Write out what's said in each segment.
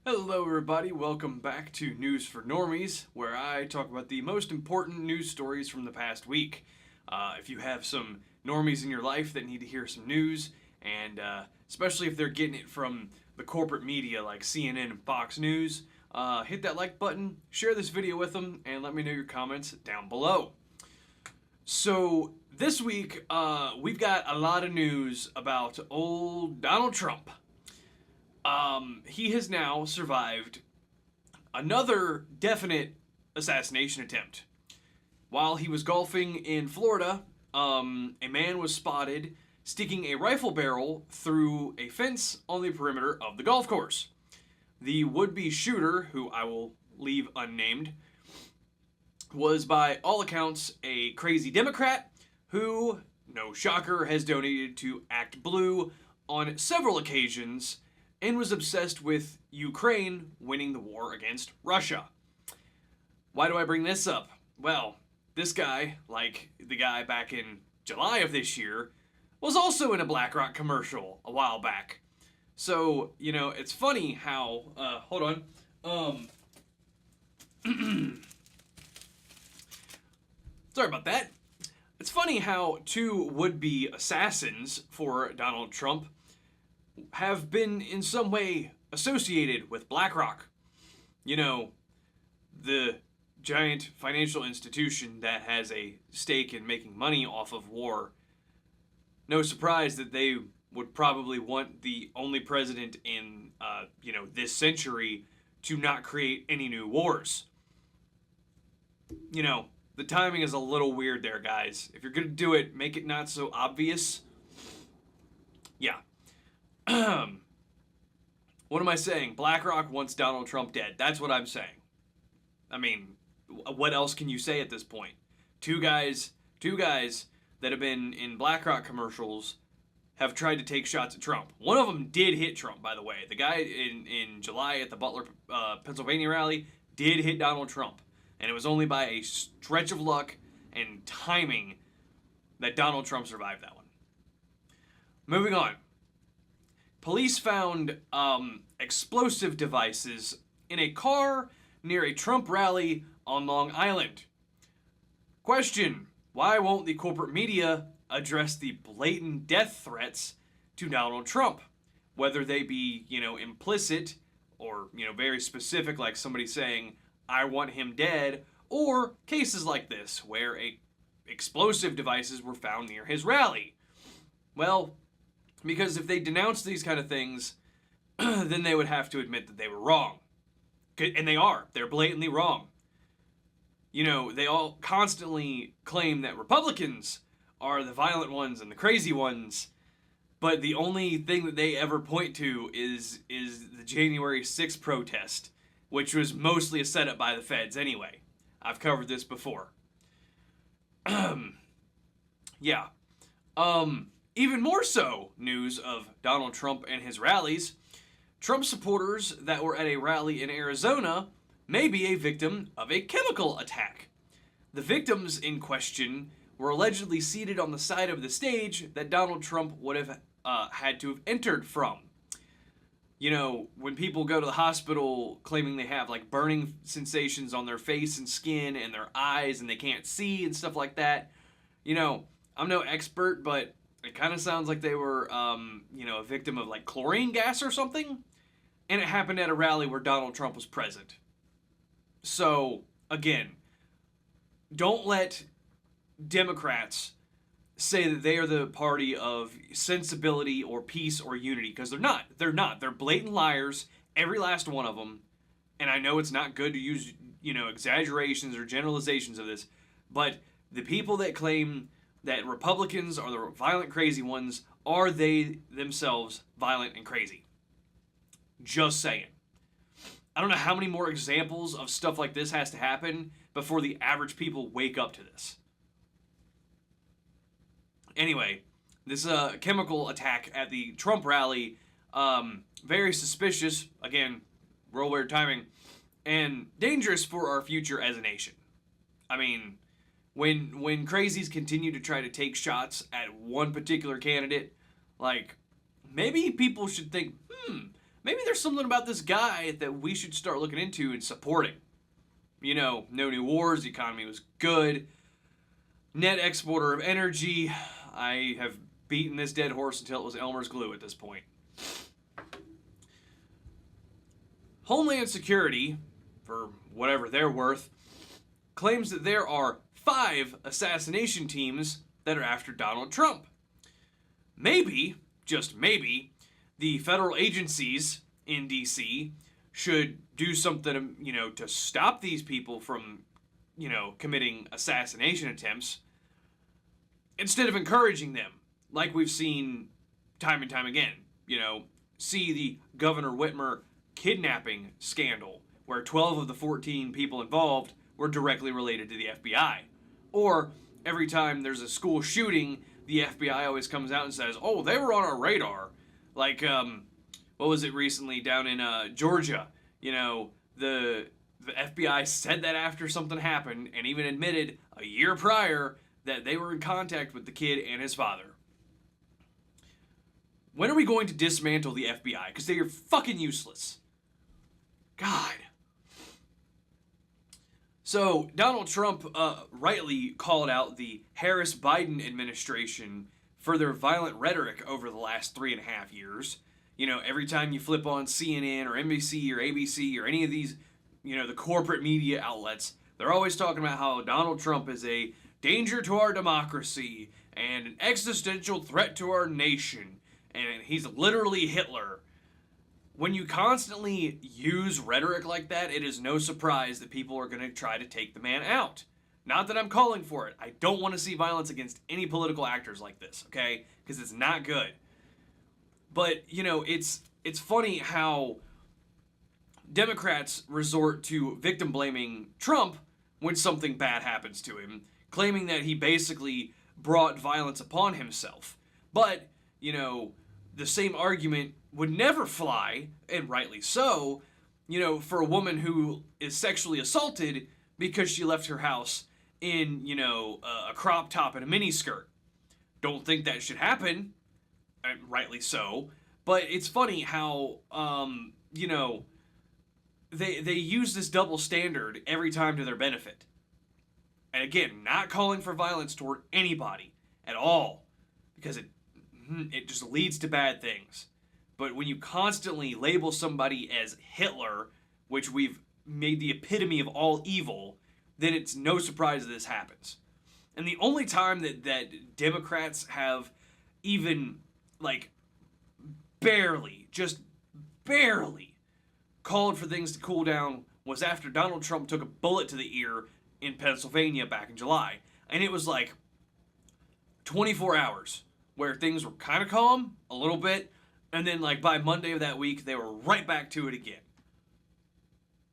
Hello, everybody. Welcome back to News for Normies, where I talk about the most important news stories from the past week. If you have some normies in your life that need to hear some news, and especially if they're getting it from the corporate media like CNN and Fox News, hit that like button, share this video with them, and let me know your comments down below. So, this week, we've got a lot of news about old Donald Trump. He has now survived another definite assassination attempt. While he was golfing in Florida, a man was spotted sticking a rifle barrel through a fence on the perimeter of the golf course. The would-be shooter, who I will leave unnamed, was by all accounts a crazy Democrat who, no shocker, has donated to Act Blue on several occasions and was obsessed with Ukraine winning the war against Russia. Why do I bring this up? Well, this guy, like the guy back in July of this year, was also in a BlackRock commercial a while back. So, it's funny how, hold on, sorry about that. It's funny how two would-be assassins for Donald Trump have been in some way associated with BlackRock. The giant financial institution that has a stake in making money off of war. No surprise that they would probably want the only president in, this century to not create any new wars. The timing is a little weird there, guys. If you're going to do it, make it not so obvious. Yeah. What am I saying? BlackRock wants Donald Trump dead. That's what I'm saying. I mean, what else can you say at this point? Two guys that have been in BlackRock commercials have tried to take shots at Trump. One of them did hit Trump, by the way. The guy in July at the Butler, Pennsylvania rally did hit Donald Trump. And it was only by a stretch of luck and timing that Donald Trump survived that one. Moving on. Police found explosive devices in a car near a Trump rally on Long Island. Question: why won't the corporate media address the blatant death threats to Donald Trump? Whether they be, implicit or, very specific, like somebody saying, I want him dead, or cases like this, where explosive devices were found near his rally. Well, because if they denounce these kind of things, then they would have to admit that they were wrong. And they are. They're blatantly wrong. They all constantly claim that Republicans are the violent ones and the crazy ones, but the only thing that they ever point to is the January 6th protest, which was mostly a setup by the feds anyway. I've covered this before. Yeah. Even more so, news of Donald Trump and his rallies. Trump supporters that were at a rally in Arizona may be a victim of a chemical attack. The victims in question were allegedly seated on the side of the stage that Donald Trump would have had to have entered from. When people go to the hospital claiming they have like burning sensations on their face and skin and their eyes and they can't see and stuff like that. I'm no expert, but it kind of sounds like they were, a victim of like chlorine gas or something. And it happened at a rally where Donald Trump was present. So, again, don't let Democrats say that they are the party of sensibility or peace or unity, because they're not. They're not. They're blatant liars, every last one of them. And I know it's not good to use, exaggerations or generalizations of this, but the people that claim that Republicans are the violent, crazy ones, are they themselves violent and crazy? Just saying. I don't know how many more examples of stuff like this has to happen before the average people wake up to this. Anyway, this chemical attack at the Trump rally, very suspicious, again, real weird timing, and dangerous for our future as a nation. I mean, when crazies continue to try to take shots at one particular candidate, like, maybe people should think, maybe there's something about this guy that we should start looking into and supporting. You know, no new wars, the economy was good, net exporter of energy. I have beaten this dead horse until it was Elmer's glue at this point. Homeland Security, for whatever they're worth, claims that there are 5 assassination teams that are after Donald Trump. Maybe, just maybe, the federal agencies in D.C. should do something, to stop these people from, committing assassination attempts instead of encouraging them, like we've seen time and time again. See the Governor Whitmer kidnapping scandal, where 12 of the 14 people involved were directly related to the FBI. Or every time there's a school shooting, the FBI always comes out and says, oh, they were on our radar. Like, what was it recently down in Georgia? The FBI said that after something happened, and even admitted a year prior that they were in contact with the kid and his father. When are we going to dismantle the FBI? Because they are fucking useless. God. So, Donald Trump rightly called out the Harris-Biden administration for their violent rhetoric over the last 3.5 years. Every time you flip on CNN or NBC or ABC or any of these, the corporate media outlets, they're always talking about how Donald Trump is a danger to our democracy and an existential threat to our nation, and he's literally Hitler. When you constantly use rhetoric like that, it is no surprise that people are going to try to take the man out. Not that I'm calling for it. I don't want to see violence against any political actors like this, okay? Because it's not good. But, it's funny how Democrats resort to victim blaming Trump when something bad happens to him, claiming that he basically brought violence upon himself. But, the same argument would never fly, and rightly so, for a woman who is sexually assaulted because she left her house in, a crop top and a miniskirt. Don't think that should happen, and rightly so, but it's funny how, they use this double standard every time to their benefit. And again, not calling for violence toward anybody at all, because it just leads to bad things. But when you constantly label somebody as Hitler, which we've made the epitome of all evil, then it's no surprise that this happens. And the only time that Democrats have even, just barely called for things to cool down was after Donald Trump took a bullet to the ear in Pennsylvania back in July. And it was 24 hours where things were kind of calm, a little bit, and then by Monday of that week, they were right back to it again.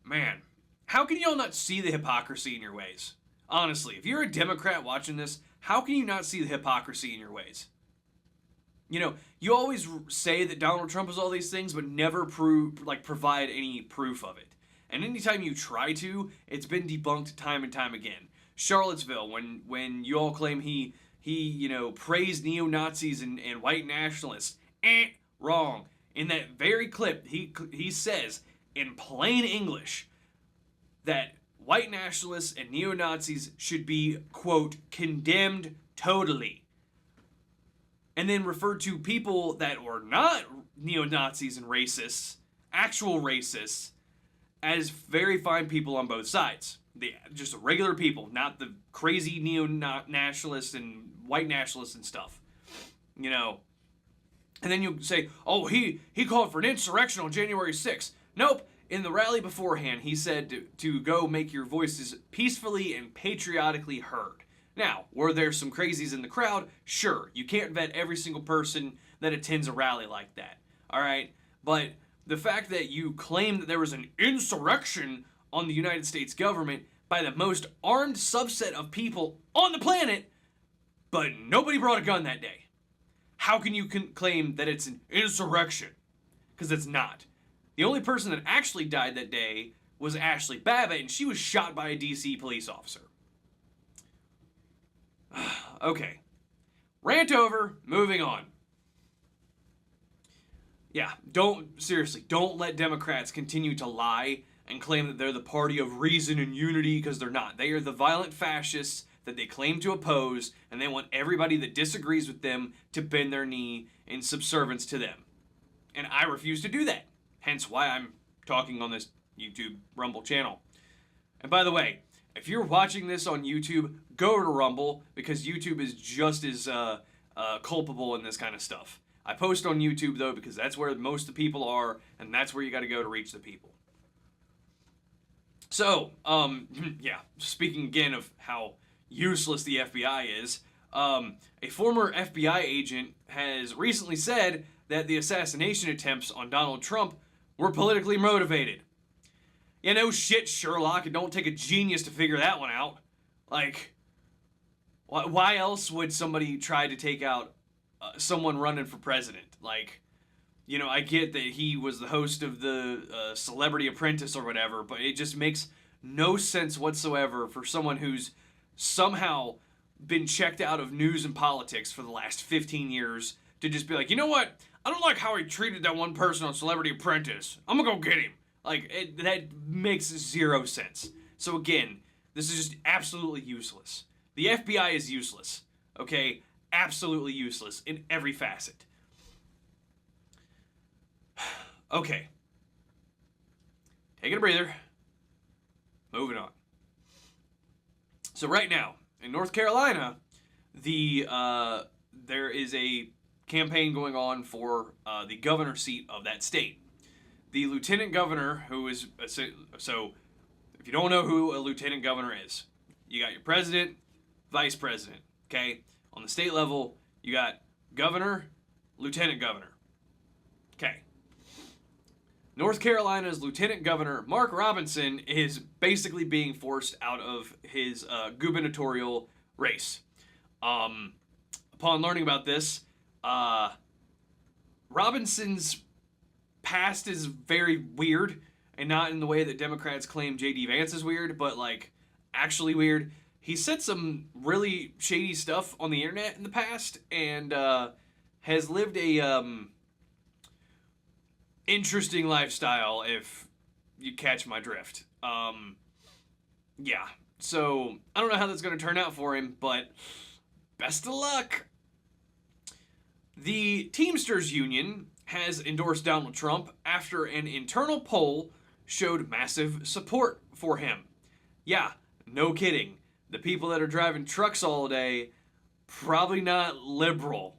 Man, how can y'all not see the hypocrisy in your ways? Honestly, if you're a Democrat watching this, how can you not see the hypocrisy in your ways? You always say that Donald Trump is all these things, but never provide any proof of it. And anytime you try to, it's been debunked time and time again. Charlottesville, when you all claim he praised neo-Nazis and white nationalists, wrong. In that very clip, he says in plain English that white nationalists and neo-Nazis should be, quote, condemned totally. And then referred to people that are not neo-Nazis and racists, actual racists, as very fine people on both sides. Just regular people, not the crazy neo-nationalists and white nationalists and stuff. And then you say, oh, he called for an insurrection on January 6th. Nope. In the rally beforehand, he said to go make your voices peacefully and patriotically heard. Now, were there some crazies in the crowd? Sure. You can't vet every single person that attends a rally like that. All right? But the fact that you claim that there was an insurrection on the United States government by the most armed subset of people on the planet, but nobody brought a gun that day. How can you claim that it's an insurrection? Because it's not. The only person that actually died that day was Ashley Babbitt, and she was shot by a D.C. police officer. Okay. Rant over, moving on. Yeah, seriously, don't let Democrats continue to lie and claim that they're the party of reason and unity, because they're not. They are the violent fascists that they claim to oppose, and they want everybody that disagrees with them to bend their knee in subservience to them. And I refuse to do that. Hence why I'm talking on this YouTube Rumble channel. And by the way, if you're watching this on YouTube, go to Rumble, because YouTube is just as culpable in this kind of stuff. I post on YouTube, though, because that's where most of the people are, and that's where you got to go to reach the people. So, yeah, speaking again of how useless the FBI is, a former FBI agent has recently said that the assassination attempts on Donald Trump were politically motivated. Yeah, no shit, Sherlock. It don't take a genius to figure that one out. Like, why else would somebody try to take out someone running for president? Like, you know, I get that he was the host of the Celebrity Apprentice or whatever, but it just makes no sense whatsoever for someone who's somehow been checked out of news and politics for the last 15 years to just be like, you know what? I don't like how he treated that one person on Celebrity Apprentice. I'm gonna go get him. Like, that makes zero sense. So again, this is just absolutely useless. The FBI is useless, okay? Absolutely useless in every facet. Okay. Taking a breather. Moving on. So right now, in North Carolina, there is a campaign going on for the governor seat of that state. The lieutenant governor, who is... So, if you don't know who a lieutenant governor is, you got your president, vice president, okay? On the state level, you got governor, lieutenant governor. Okay. North Carolina's Lieutenant Governor Mark Robinson is basically being forced out of his gubernatorial race. Upon learning about this, Robinson's past is very weird, and not in the way that Democrats claim J.D. Vance is weird, but like actually weird. He said some really shady stuff on the internet in the past, and has lived a interesting lifestyle, if you catch my drift. Yeah. So, I don't know how that's going to turn out for him, but best of luck. The Teamsters Union has endorsed Donald Trump after an internal poll showed massive support for him. Yeah, no kidding. The people that are driving trucks all day, probably not liberal.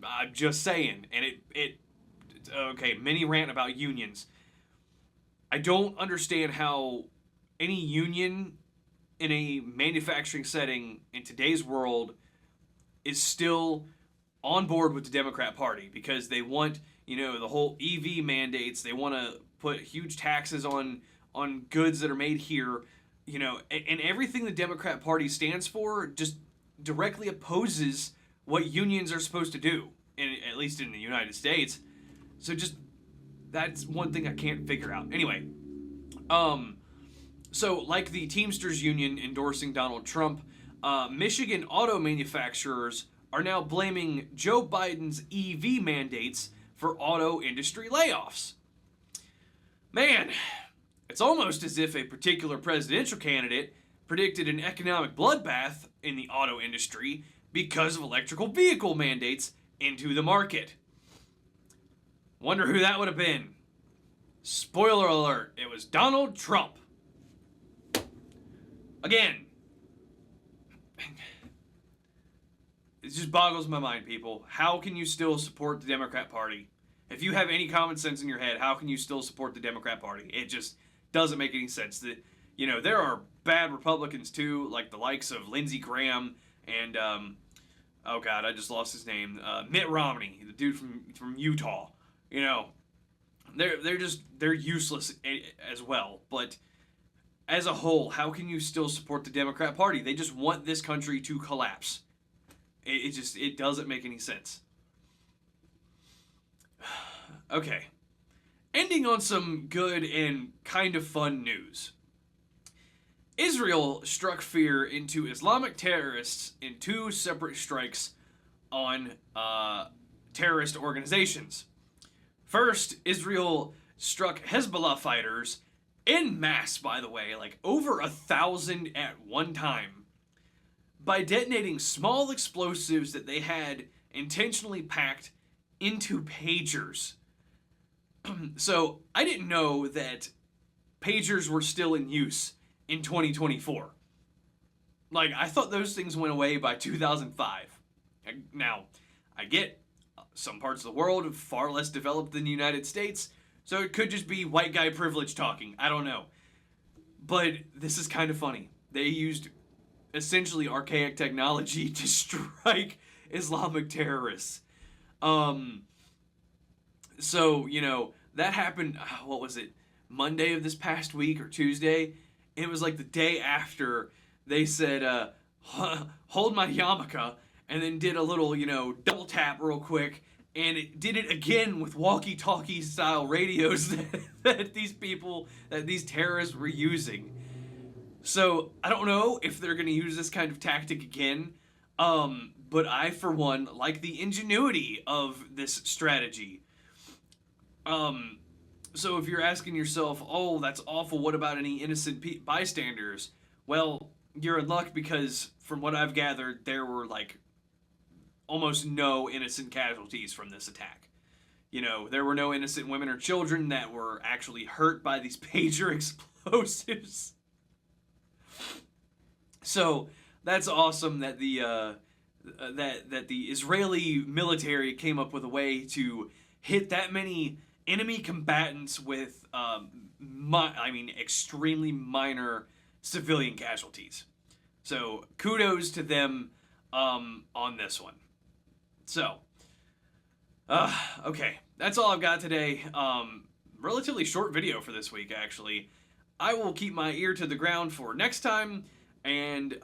I'm just saying. And okay, mini rant about unions. I don't understand how any union in a manufacturing setting in today's world is still on board with the Democrat Party, because they want, you know, the whole EV mandates. They want to put huge taxes on goods that are made here, you know, and everything the Democrat Party stands for just directly opposes what unions are supposed to do, at least in the United States. So just, that's one thing I can't figure out. Anyway, so like the Teamsters Union endorsing Donald Trump, Michigan auto manufacturers are now blaming Joe Biden's EV mandates for auto industry layoffs. Man, it's almost as if a particular presidential candidate predicted an economic bloodbath in the auto industry because of electrical vehicle mandates into the market. Wonder who that would have been. Spoiler alert, it was Donald Trump. Again, it just boggles my mind, people. How can you still support the Democrat Party? If you have any common sense in your head, how can you still support the Democrat Party? It just doesn't make any sense. That, you know, there are bad Republicans too, like the likes of Lindsey Graham and oh god, I just lost his name. Mitt Romney, the dude from Utah. You know, they're useless as well. But as a whole, how can you still support the Democrat Party? They just want this country to collapse. It doesn't make any sense. Okay. Ending on some good and kind of fun news. Israel struck fear into Islamic terrorists in 2 separate strikes on terrorist organizations. First, Israel struck Hezbollah fighters en masse, by the way, like over 1,000 at one time, by detonating small explosives that they had intentionally packed into pagers. So, I didn't know that pagers were still in use in 2024. Like, I thought those things went away by 2005. Now, I get some parts of the world are far less developed than the United States, so it could just be white guy privilege talking. I don't know. But this is kind of funny. They used essentially archaic technology to strike Islamic terrorists. So, that happened, what was it, Monday of this past week or Tuesday? It was like the day after they said, hold my yarmulke, and then did a little, double tap real quick, and it did it again with walkie-talkie style radios that these terrorists were using. So, I don't know if they're going to use this kind of tactic again, but I, for one, like the ingenuity of this strategy. So if you're asking yourself, oh, that's awful, what about any innocent bystanders? Well, you're in luck because, from what I've gathered, there were, almost no innocent casualties from this attack. There were no innocent women or children that were actually hurt by these pager explosives. So, that's awesome that the Israeli military came up with a way to hit that many enemy combatants with, extremely minor civilian casualties. So, kudos to them on this one. So, okay, that's all I've got today. Relatively short video for this week, actually. I will keep my ear to the ground for next time and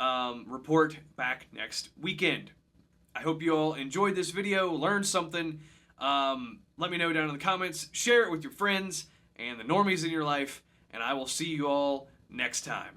report back next weekend. I hope you all enjoyed this video, learned something. Let me know down in the comments, share it with your friends and the normies in your life, and I will see you all next time.